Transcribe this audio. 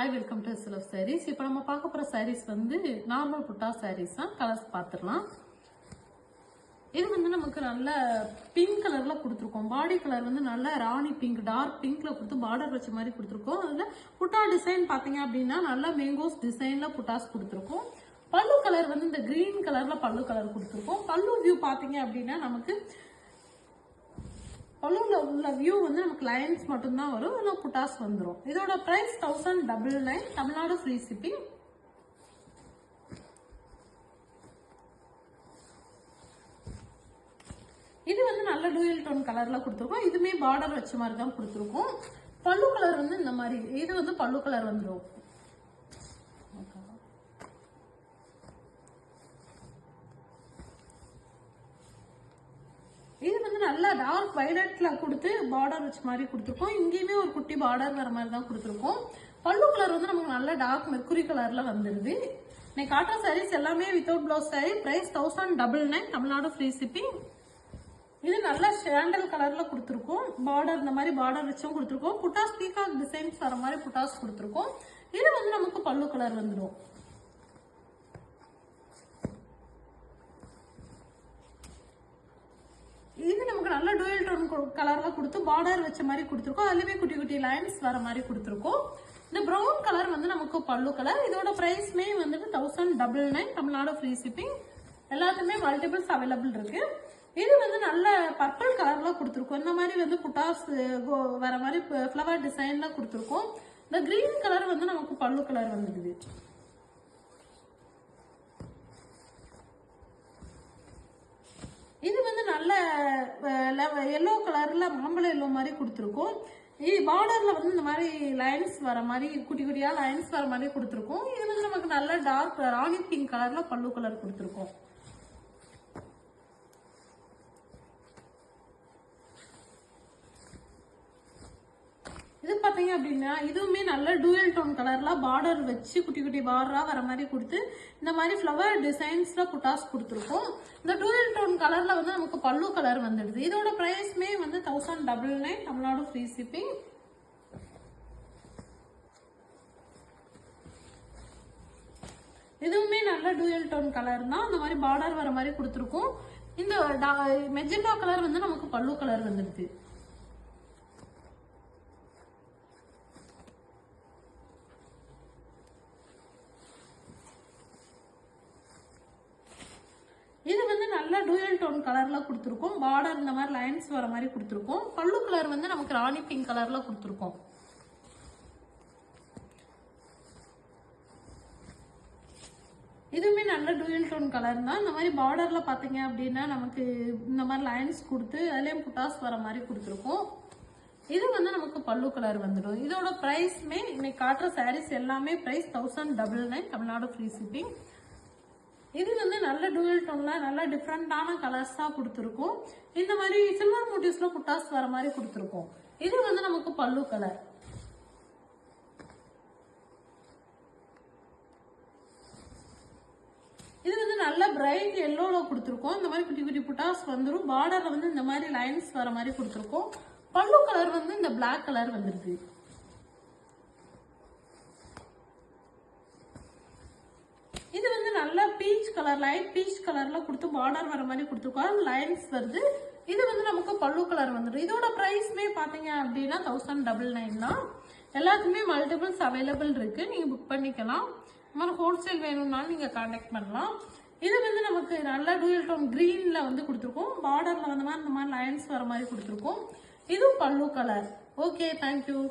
Hi welcome to சிலர் சாரீஸ். இப்போ நம்ம பார்க்க போகிற சாரீஸ் வந்து நார்மல் புட்டா சாரீஸ் தான். கலர்ஸ் பார்த்துடலாம். இது வந்து நமக்கு நல்ல பிங்க் கலர்ல கொடுத்துருக்கோம். பாடி கலர் வந்து நல்ல ராணி பிங்க், டார்க் பிங்க்ல கொடுத்து பார்டர் வச்ச மாதிரி கொடுத்துருக்கோம். அதுல புட்டா டிசைன் பாத்தீங்க அப்படின்னா நல்ல மேங்கோஸ் டிசைன்ல புட்டாஸ் கொடுத்துருக்கோம். பல்லு கலர் வந்து இந்த கிரீன் கலர்ல பல்லு கலர் கொடுத்துருக்கோம். பல்லு வியூ பாத்தீங்க அப்படின்னா நமக்கு பல்லுல உள்ள வியூ வந்து நமக்கு லைன்ஸ் மட்டும்தான் வரும். ஆனால் புட்டாஸ் வந்துடும். இதோட பிரைஸ் 1099, தமிழ்நாடு ஃப்ரீ ஷிப்பிங். இது வந்து நல்ல டூயல் டோன் கலர்ல கொடுத்துருக்கோம். இதுமே பார்டர் வச்ச மாதிரி தான் கொடுத்துருக்கோம். பல்லு கலர் வந்து இந்த மாதிரி, இது வந்து பல்லு கலர் வந்துடும். இது வந்து நல்லா டார்க் வயலட்ல கொடுத்து பார்டர் வச்ச மாதிரி கொடுத்துருக்கோம். இங்கேயுமே ஒரு குட்டி பார்டர் வர மாதிரி தான் கொடுத்துருக்கோம். பல்லு கலர் வந்து நமக்கு நல்ல டார்க் மெர்க்குரி கலர்ல வந்துருது. இன்னைக்கு காட்டன் சாரீஸ் எல்லாமே without blouse sari. Price 1099, Tamil Nadu free shipping. இது நல்ல சாண்டல் கலர்ல கொடுத்துருக்கோம். பார்டர் இந்த மாதிரி பார்டர் வச்சும் கொடுத்துருக்கோம். புட்டாஸ் பீகாக் டிசைன்ஸ் வர மாதிரி புட்டாஸ் கொடுத்துருக்கோம். இது வந்து நமக்கு பல்லு கலர் வந்துடும். இது நமக்கு நல்ல டூயல் டோன் கலர்ல கொடுத்து பார்டர் வச்ச மாதிரி கொடுத்துருக்கோம். அதுலயுமே குட்டி குட்டி லைன்ஸ் வர மாதிரி கொடுத்துருக்கோம். இந்த ப்ரௌன் கலர் வந்து நமக்கு பல்லு கலர். இதோட பிரைஸ்மே வந்துட்டு 1099, தமிழ்நாடு ஃப்ரீ ஷிப்பிங். எல்லாத்துக்குமே மல்டிபிள்ஸ் அவைலபிள் இருக்கு. இது வந்து நல்ல பர்பிள் கலர்ல கொடுத்துருக்கோம். இந்த மாதிரி வந்து புட்டாஸ் வர மாதிரி ஃபிளவர் டிசைன்ல கொடுத்துருக்கோம். இந்த கிரீன் கலர் வந்து நமக்கு பல்லு கலர் வந்துடுது. இது வந்து நல்ல எல்லோ கலர்ல மாம்பழ எல்லோ மாதிரி கொடுத்துருக்கோம். பார்டர்ல வந்து இந்த மாதிரி லைன்ஸ் வர மாதிரி குட்டி குட்டியா லைன்ஸ் வர மாதிரி கொடுத்துருக்கோம். இது வந்து நமக்கு நல்ல டார்க் ராணி பிங்க் கலர்ல பல்லு கலர் கொடுத்துருக்கோம். இது பாத்தீங்க அப்படின்னா இதுவுமே நல்ல டூயல் டோன் கலர்ல பார்டர் வச்சு குட்டி குட்டி பார்டரா வர மாதிரி கொடுத்து இந்த மாதிரி ஃபிளவர் டிசைன்ஸ்ல புட்டாஸ் கொடுத்துருக்கோம். இந்த டூயல் டோன் கலர்ல வந்து நமக்கு பல்லு கலர் வந்துடுது. இதோட பிரைஸ்மே வந்து 1099, தமிழ்நாடு ஃப்ரீ ஷிப்பிங். இதுவுமே நல்ல டூயல் டோன் கலர் தான். இந்த மாதிரி பார்டர் வர மாதிரி கொடுத்துருக்கோம். இந்த மெஜெண்டா கலர் வந்து நமக்கு பல்லு கலர் வந்துடுது. இது வந்து நல்ல டூயல் டோன் கலர்ல கொடுத்துருக்கோம். பார்டர் இந்த மாதிரி லைன்ஸ் வர மாதிரி கொடுத்துருக்கோம். பல்லு கலர் வந்து நமக்கு ராணி பிங்க் கலர்ல கொடுத்துருக்கோம். இதுவுமே நல்ல டூயல் டோன் கலர் தான். இந்த மாதிரி பார்டர்ல பாத்தீங்க அப்படின்னா நமக்கு இந்த மாதிரி லைன்ஸ் கொடுத்து அதுலயும் புட்டாஸ் வர மாதிரி கொடுத்துருக்கோம். இது வந்து நமக்கு பல்லு கலர் வந்துடும். இதோட பிரைஸ்மே இன்னைக்கு காட்டுற சாரீஸ் எல்லாமே பிரைஸ் 1099, தமிழ்நாடு ஃப்ரீ ஷிப்பிங். இது வந்து நல்ல டூயல் டோன்ல நல்ல டிஃப்ரெண்டான கலர்ஸா கொடுத்துருக்கோம். இந்த மாதிரி சில்வர் மோட்டிவ்ஸ்ல புட்டாஸ் வர மாதிரி கொடுத்துருக்கோம். இது வந்து நமக்கு பல்லு கலர். இது வந்து நல்ல பிரைட் எல்லோல கொடுத்துருக்கோம். இந்த மாதிரி குட்டி குட்டி புட்டாஸ் வந்துடும். பார்டர்ல வந்து இந்த மாதிரி லைன்ஸ் வர மாதிரி கொடுத்துருக்கோம். பல்லு கலர் வந்து இந்த பிளாக் கலர் வந்துருக்கு. இது வந்து நல்ல பீச் கலர், லைட் பீச் கலர்ல கொடுத்து பார்டர் வர மாதிரி கொடுத்துருக்கோம். லைன்ஸ் வருது. இது வந்து நமக்கு பல்லு கலர் வந்துடும். இதோட பிரைஸ்மே பாத்தீங்க அப்படின்னா 1099 தான். எல்லாத்துக்குமே மல்டிபிள்ஸ் அவைலபிள் இருக்கு. நீங்க புக் பண்ணிக்கலாம். இந்த மாதிரி ஹோல்சேல் வேணும்னாலும் நீங்க கான்டாக்ட் பண்ணலாம். இது வந்து நமக்கு நல்ல டூயல் டோன் கிரீன்ல வந்து கொடுத்துருக்கோம். பார்டர்ல வந்து இந்த மாதிரி லைன்ஸ் வர மாதிரி கொடுத்துருக்கோம். இதுவும் பல்லு கலர். Okay, thank you.